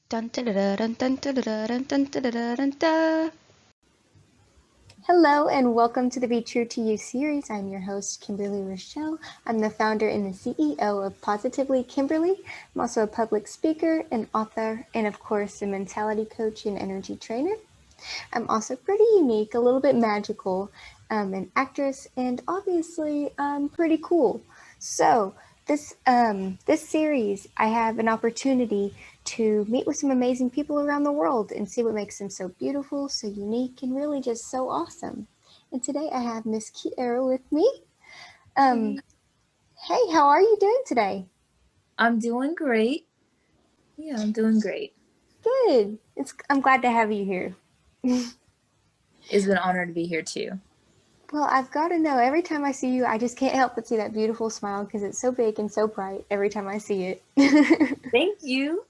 Dun, dun, dun, dun, dun, dun, dun, dun, dun, dun, dun, dun. Hello and welcome to the Be True to You series. I'm your host, Kimberly Rochelle. I'm the founder and the CEO of Positively Kimberly. I'm also a public speaker, an author, and of course, a mentality coach and energy trainer. I'm also pretty unique, a little bit magical, an actress, and obviously pretty cool. So this series, I have an opportunity to meet with some amazing people around the world and see what makes them so beautiful, so unique, and really just so awesome. And today I have Miss Kiera with me. Um, Hey, hey, how are you doing today? I'm doing great. Yeah, I'm doing great. Good. I'm glad to have you here. It's been an honor to be here too. Well, I've got to know, every time I see you, I just can't help but see that beautiful smile because it's so big and so bright every time I see it. Thank you.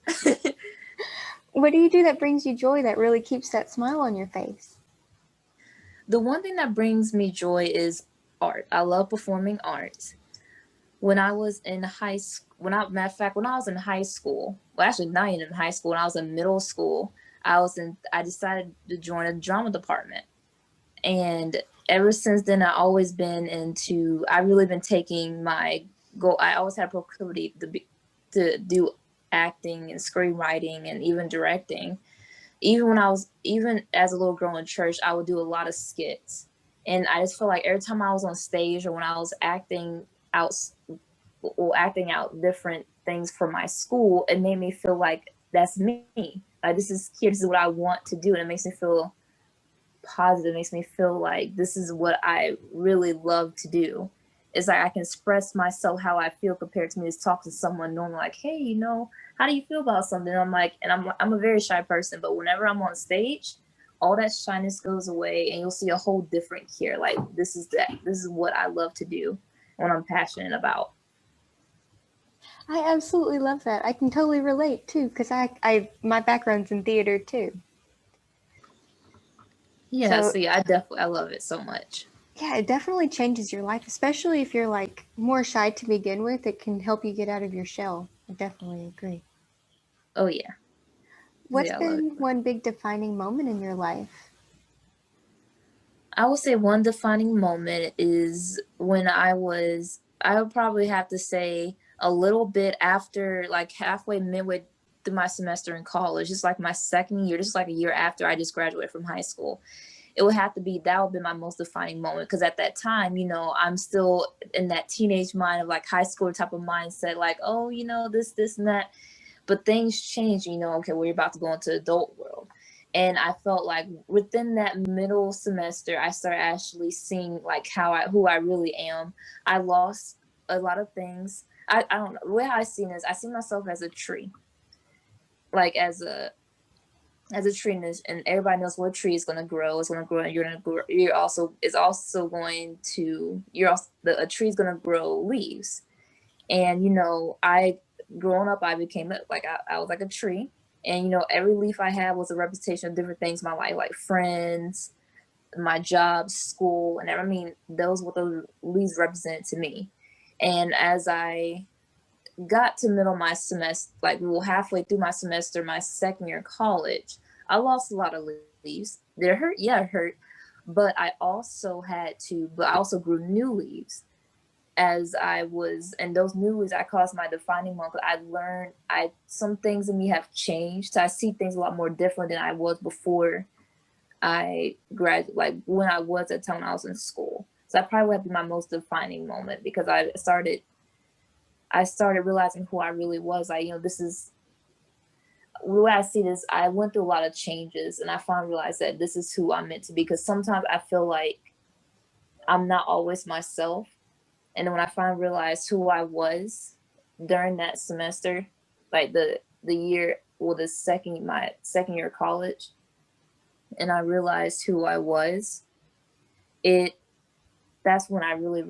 What do you do that brings you joy that really keeps that smile on your face? The one thing that brings me joy is art. I love performing art. When I was in high school, matter of fact, when I was in high school, well, actually not even in high school, when I was in middle school, I decided to join a drama department. And ever since then, I've really been taking my goal. I always had proclivity to do acting and screenwriting and even directing. Even as a little girl in church, I would do a lot of skits. And I just feel like every time I was on stage or when I was out acting out different things for my school, it made me feel like that's me. Like this is here, this is what I want to do. And it makes me feel positive. It makes me feel like this is what I really love to do. It's like I can express myself how I feel compared to me to talk to someone normal, like, hey, how do you feel about something? And I'm a very shy person, but whenever I'm on stage, all that shyness goes away and you'll see a whole different here. Like this is what I love to do, what I'm passionate about. I absolutely love that. I can totally relate too because my background's in theater too. Yeah, So so yeah, I love it so much. yeah, it definitely changes your life, especially if you're like more shy to begin with. It can help you get out of your shell. I definitely agree. Oh yeah. What's Yeah, I love it. been one big defining moment in your life? I would say one defining moment is when I would probably have to say a little bit after, like halfway, midway through my semester in college, just like my second year, just like a year after I just graduated from high school. It would have to be, that would be my most defining moment. Because at that time, I'm still in that teenage mind of like high school type of mindset, like, oh, this, and that. But things change, okay, we're about to go into the adult world. And I felt like within that middle semester, I started actually seeing like who I really am. I lost a lot of things. I don't know. The way I see this, I see myself as a tree, like as a tree, and everybody knows what a tree is going to grow. It's going to grow, and you're going to grow. A tree is going to grow leaves. And growing up, I became I was like a tree, and every leaf I had was a representation of different things in my life, like friends, my job, school, and I mean those what those leaves represented to me. And as I got to middle my semester, halfway through my semester, my second year of college, I lost a lot of leaves. They hurt, yeah, it hurt, but I also grew new leaves as I was, and those new leaves I caused my defining moment. I learned some things in me have changed. So I see things a lot more different than I was before I graduated, like when I was at the time when I was in school. So that probably would be my most defining moment because I started realizing who I really was. This is the way I see this. I went through a lot of changes, and I finally realized that this is who I'm meant to be. Because sometimes I feel like I'm not always myself, and then when I finally realized who I was during that semester, like the year, well, my second year of college, and I realized who I was, it that's when I really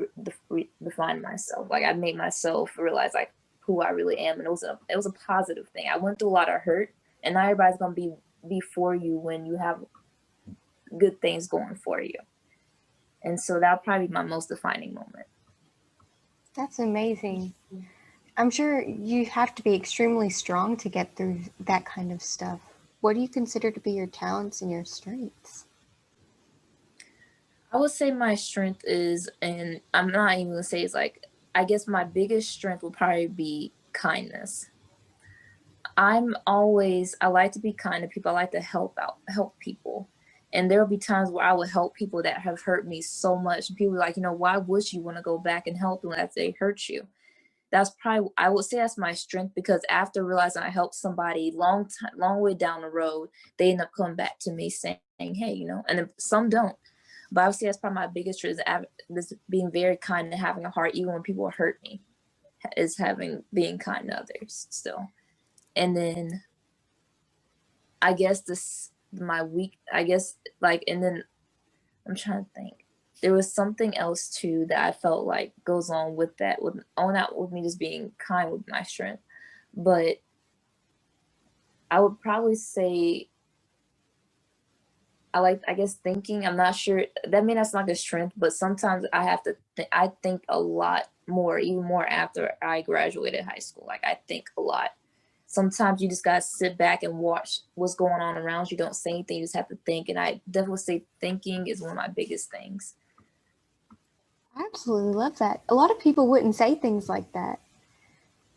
defined myself. Like I made myself realize like who I really am, and it was a positive thing. I went through a lot of hurt, and not everybody's gonna be for you when you have good things going for you. And so that'll probably be my most defining moment. That's amazing. I'm sure you have to be extremely strong to get through that kind of stuff. What do you consider to be your talents and your strengths? I would say my strength is, and I'm not even gonna say it's like, I guess my biggest strength would probably be kindness. I like to be kind to people. I like to help people. And there will be times where I would help people that have hurt me so much. And people are like, why would you want to go back and help them after they hurt you? That's probably, I would say that's my strength, because after realizing I helped somebody long way down the road, they end up coming back to me saying, hey, and some don't. But I would say that's probably my biggest strength, is being very kind and having a heart, even when people hurt me, is being kind to others still. And then I guess and then I'm trying to think. There was something else too that I felt like goes on with that, with me just being kind with my strength. But I would probably say I guess thinking. I'm not sure. That may not sound like a strength, but sometimes I have to I think a lot more, even more after I graduated high school. Like, I think a lot. Sometimes you just gotta sit back and watch what's going on around you. Don't say anything, you just have to think. And I definitely say thinking is one of my biggest things. I absolutely love that. A lot of people wouldn't say things like that.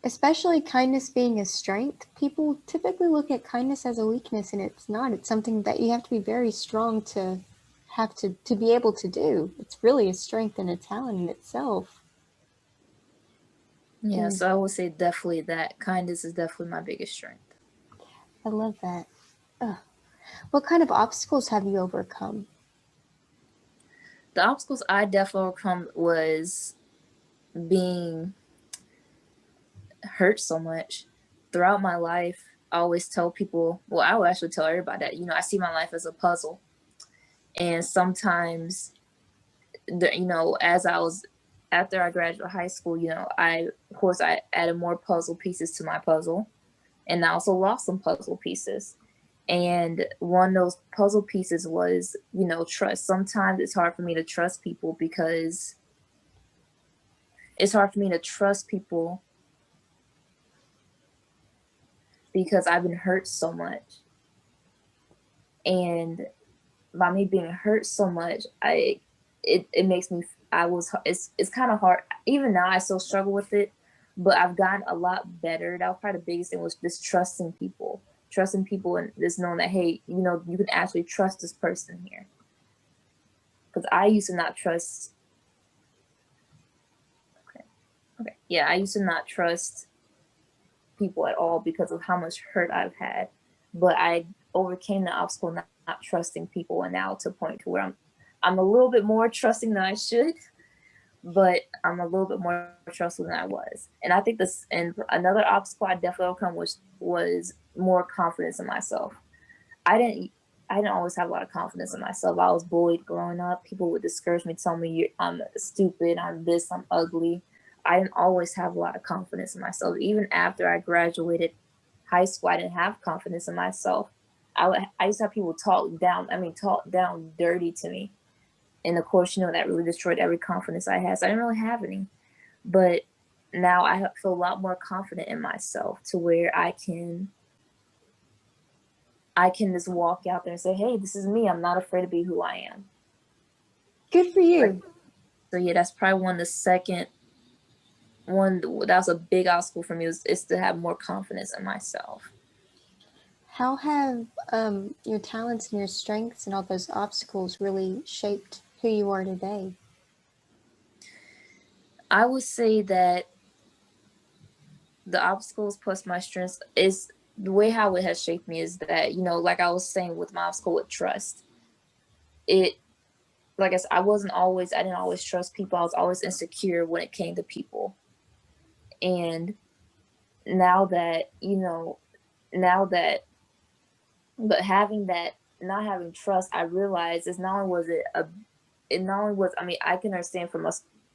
Especially kindness being a strength, people typically look at kindness as a weakness, and it's not. It's something that you have to be very strong to have to be able to do. It's really a strength and a talent in itself. Yeah, And so I would say definitely that kindness is definitely my biggest strength. I love that. Ugh. What kind of obstacles have you overcome? The obstacles I definitely overcome was being hurt so much throughout my life. I always tell people, well, I would actually tell everybody that, I see my life as a puzzle. And sometimes, as after I graduated high school, of course, I added more puzzle pieces to my puzzle, and I also lost some puzzle pieces. And one of those puzzle pieces was, trust. Sometimes it's hard for me to trust people because I've been hurt so much. And by me being hurt so much, it makes me, it's kind of hard. Even now, I still struggle with it, but I've gotten a lot better. That was probably the biggest thing, was just trusting people. Trusting people, and just knowing that, hey, you can actually trust this person here. Because I used to not trust. Okay. Yeah, I used to not trust people at all because of how much hurt I've had. But I overcame the obstacle, not trusting people, and now to a point to where I'm a little bit more trusting than I should, but I'm a little bit more trustful than I was. And I think and another obstacle I definitely overcome was more confidence in myself. I didn't I didn't always have a lot of confidence in myself. I was bullied growing up. People would discourage me, tell me I'm stupid, I'm this, I'm ugly. I didn't always have a lot of confidence in myself. Even after I graduated high school, I didn't have confidence in myself. I used to have people talk down dirty to me. And of course, that really destroyed every confidence I had. So I didn't really have any. But now I feel a lot more confident in myself, to where I can just walk out there and say, hey, this is me. I'm not afraid to be who I am. Good for you. So yeah, that's probably one that was a big obstacle for me, is to have more confidence in myself. How have your talents and your strengths and all those obstacles really shaped who you are today? I would say that the obstacles plus my strengths, is the way how it has shaped me, is that, like I was saying with my obstacle with trust, it, like I said, I didn't always trust people. I was always insecure when it came to people. And now that, but having that, not having trust, I realized it's not only was it not only was, I can understand from a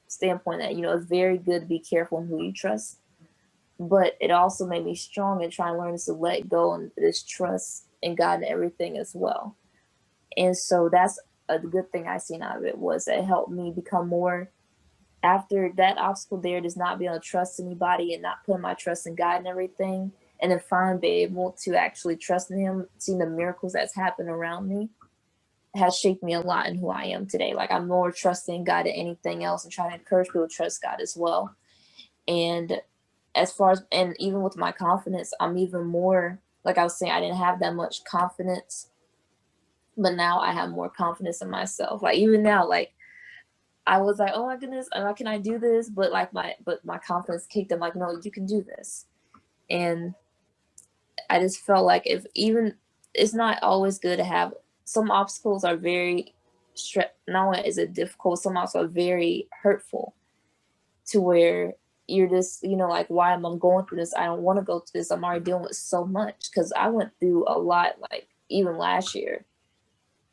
standpoint that, it's very good to be careful in who you trust, but it also made me strong in trying to learn to let go and just trust in God and everything as well. And so that's a good thing I seen out of it, was that it helped me become more after that obstacle there, does not be able to trust anybody and not putting my trust in God and everything, and then finally be able to actually trust in Him, seeing the miracles that's happened around me, has shaped me a lot in who I am today. Like, I'm more trusting God than anything else, and trying to encourage people to trust God as well. And as far as, and even with my confidence, I'm even more, like I was saying, I didn't have that much confidence, but now I have more confidence in myself. Like, even now, like, I was like, oh my goodness, how can I do this? But like my confidence kicked in, like, no, you can do this. And I just felt like, if even, it's not always good to have, some obstacles are very, not only is it difficult, some also are very hurtful, to where you're just, like, why am I going through this? I don't want to go through this. I'm already dealing with so much. Because I went through a lot, like, even last year.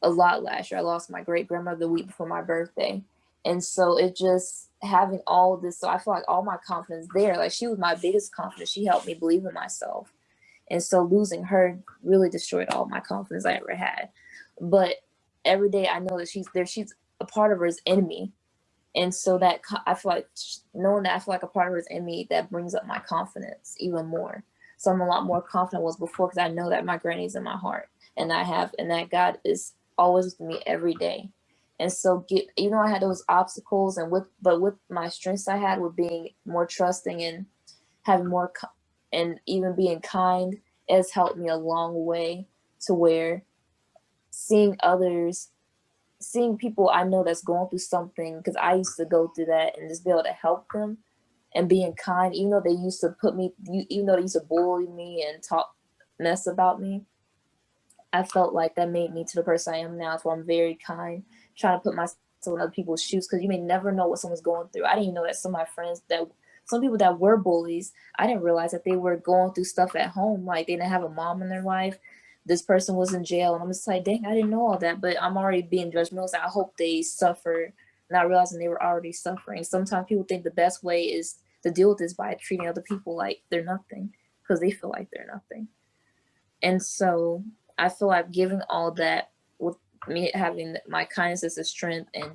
A lot last year. I lost my great grandmother the week before my birthday. And so it just, having all this, so I feel like all my confidence there, like, she was my biggest confidence. She helped me believe in myself. And so losing her really destroyed all my confidence I ever had. But every day I know that she's there. She's a part of her is in me. And so that, I feel like, knowing that, I feel like a part of her is in me, that brings up my confidence even more. So I'm a lot more confident than I was before, because I know that my granny's in my heart, and that God is always with me every day. And so, I had those obstacles, but with my strengths I had, with being more trusting and having more, and even being kind, has helped me a long way, to where seeing people I know that's going through something, because I used to go through that, and just be able to help them, and being kind, even though they used to even though they used to bully me and talk mess about me, I felt like that made me to the person I am now. So I'm very kind, trying to put myself in other people's shoes, because you may never know what someone's going through. I didn't even know that some of my friends, that some people that were bullies, I didn't realize that they were going through stuff at home. Like, they didn't have a mom in their life. This person was in jail, and I'm just like, dang, I didn't know all that. But I'm already being judgmental. So I hope they suffer, not realizing they were already suffering. Sometimes people think the best way is to deal with this by treating other people like they're nothing, because they feel like they're nothing. And so I feel like giving all that, with me having my kindness as a strength, and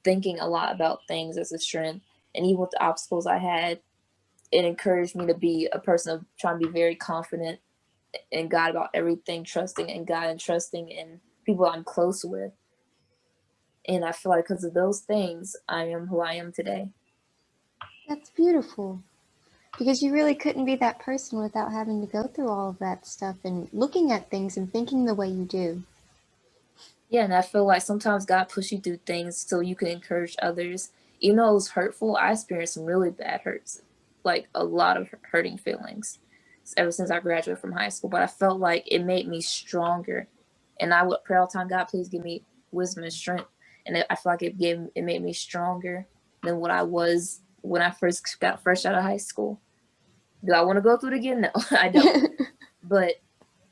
thinking a lot about things as a strength, and even with the obstacles I had, it encouraged me to be a person of trying to be very confident in God about everything, trusting in God and trusting in people I'm close with. And I feel like because of those things, I am who I am today. That's beautiful. Because you really couldn't be that person without having to go through all of that stuff and looking at things and thinking the way you do. Yeah, and I feel like sometimes God pushes you through things so you can encourage others. Even though it was hurtful, I experienced some really bad hurts, like a lot of hurting feelings ever since I graduated from high school. But I felt like it made me stronger. And I would pray all the time, God, please give me wisdom and strength. And I feel like it made me stronger than what I was when I first got fresh out of high school. Do I want to go through it again? No, I don't. But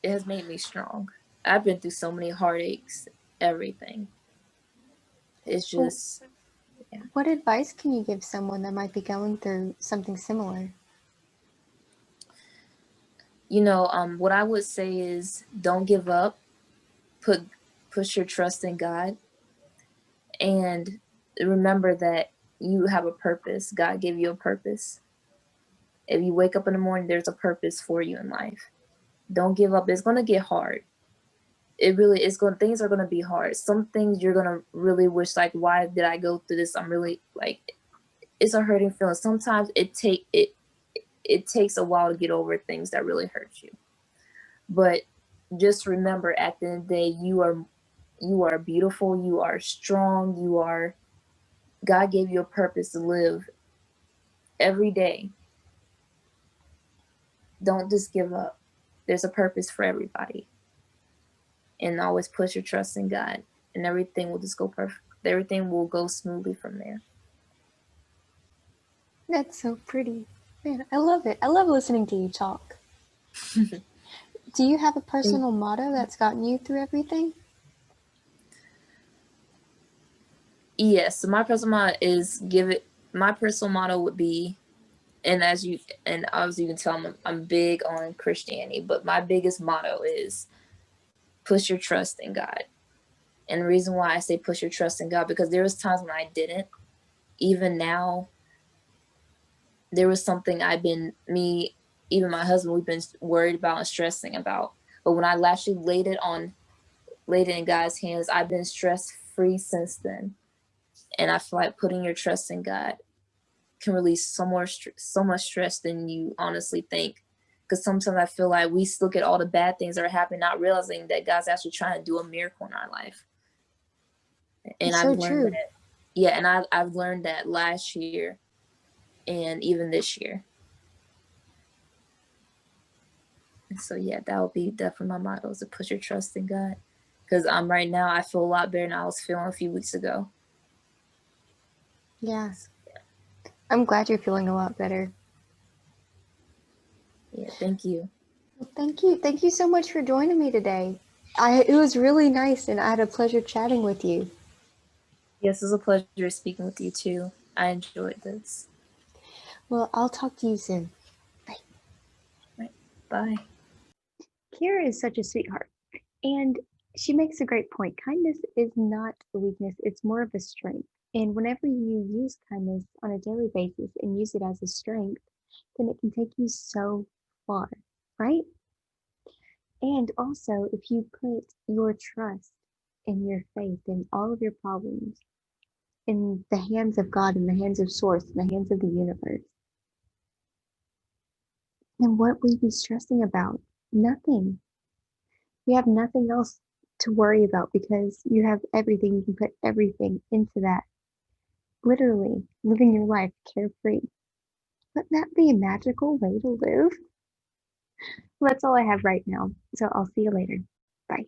it has made me strong. I've been through so many heartaches, everything. It's just, yeah. What advice can you give someone that might be going through something similar? What I would say is, don't give up. Push your trust in God, and remember that you have a purpose. God gave you a purpose. If you wake up in the morning, there's a purpose for you in life. Don't give up. It's going to get hard. It really is going. Things are going to be hard. Some things you're going to really wish, like, why did I go through this? I'm really, like, it's a hurting feeling. Sometimes it takes a while to get over things that really hurt you. But just remember, at the end of the day, you are beautiful, you are strong, God gave you a purpose to live every day. Don't just give up. There's a purpose for everybody. And always put your trust in God, and everything will just go perfect. Everything will go smoothly from there. That's so pretty. Man, I love it. I love listening to you talk. Do you have a personal motto that's gotten you through everything? Yes. So my personal motto would be, and obviously you can tell I'm big on Christianity, but my biggest motto is push your trust in God. And the reason why I say push your trust in God, because there was times when I didn't. even now, there was something even my husband, we've been worried about and stressing about. But when I actually laid it in God's hands, I've been stress free since then. And I feel like putting your trust in God can release so much stress than you honestly think. Because sometimes I feel like we look at all the bad things that are happening, not realizing that God's actually trying to do a miracle in our life. And It's I've so learned true. that. Yeah, and I've learned that last year and even this year. And so yeah, that would be definitely my motto, is to put your trust in God. Because right now I feel a lot better than I was feeling a few weeks ago. Yeah. I'm glad you're feeling a lot better. Yeah, thank you. Well, thank you. Thank you so much for joining me today. It was really nice, and I had a pleasure chatting with you. Yes, it was a pleasure speaking with you too. I enjoyed this. Well, I'll talk to you soon. Bye. Right. Bye. Kiera is such a sweetheart, and she makes a great point. Kindness is not a weakness, it's more of a strength. And whenever you use kindness on a daily basis and use it as a strength, then it can take you so far, right? And also, if you put your trust and your faith in all of your problems in the hands of God, in the hands of Source, in the hands of the universe, then what would you be stressing about? Nothing. You have nothing else to worry about because you have everything. You can put everything into that. Literally living your life carefree. Wouldn't that be a magical way to live? Well, that's all I have right now. So I'll see you later. Bye.